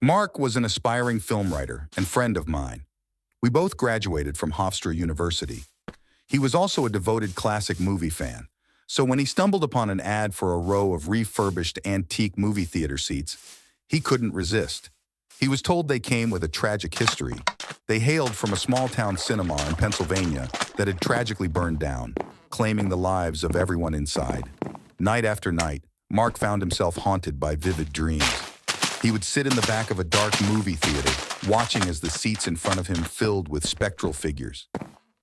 Mark was an aspiring film writer and friend of mine. We both graduated from Hofstra University. He was also a devoted classic movie fan, so when he stumbled upon an ad for a row of refurbished antique movie theater seats, he couldn't resist. He was told they came with a tragic history. They hailed from a small-town cinema in Pennsylvania that had tragically burned down, claiming the lives of everyone inside. Night after night, Mark found himself haunted by vivid dreams. He would sit in the back of a dark movie theater, watching as the seats in front of him filled with spectral figures.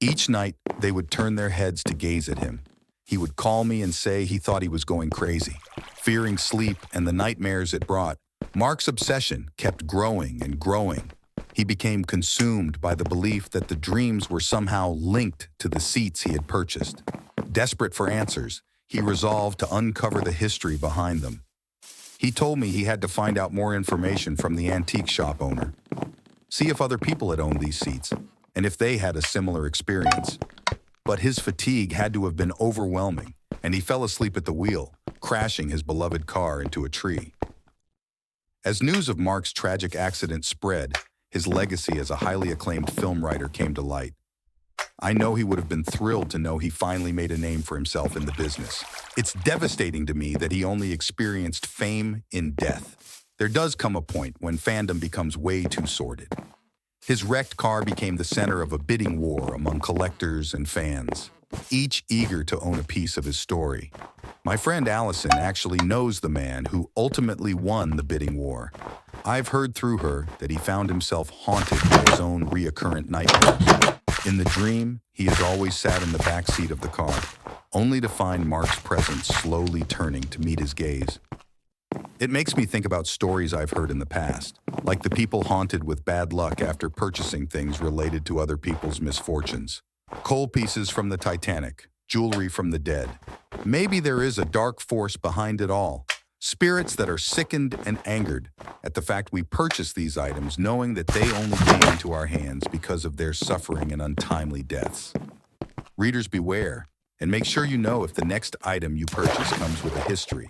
Each night, they would turn their heads to gaze at him. He would call me and say he thought he was going crazy. Fearing sleep and the nightmares it brought, Mark's obsession kept growing and growing. He became consumed by the belief that the dreams were somehow linked to the seats he had purchased. Desperate for answers, he resolved to uncover the history behind them. He told me he had to find out more information from the antique shop owner, see if other people had owned these seats, and if they had a similar experience. But his fatigue had to have been overwhelming, and he fell asleep at the wheel, crashing his beloved car into a tree. As news of Mark's tragic accident spread, his legacy as a highly acclaimed film writer came to light. I know he would have been thrilled to know he finally made a name for himself in the business. It's devastating to me that he only experienced fame in death. There does come a point when fandom becomes way too sordid. His wrecked car became the center of a bidding war among collectors and fans, each eager to own a piece of his story. My friend Allison actually knows the man who ultimately won the bidding war. I've heard through her that he found himself haunted by his own reoccurrent nightmares. In the dream, he has always sat in the back seat of the car, only to find Mark's presence slowly turning to meet his gaze. It makes me think about stories I've heard in the past, like the people haunted with bad luck after purchasing things related to other people's misfortunes. Coal pieces from the Titanic, jewelry from the dead. Maybe there is a dark force behind it all. Spirits that are sickened and angered at the fact we purchase these items knowing that they only came into our hands because of their suffering and untimely deaths. Readers beware, and make sure you know if the next item you purchase comes with a history.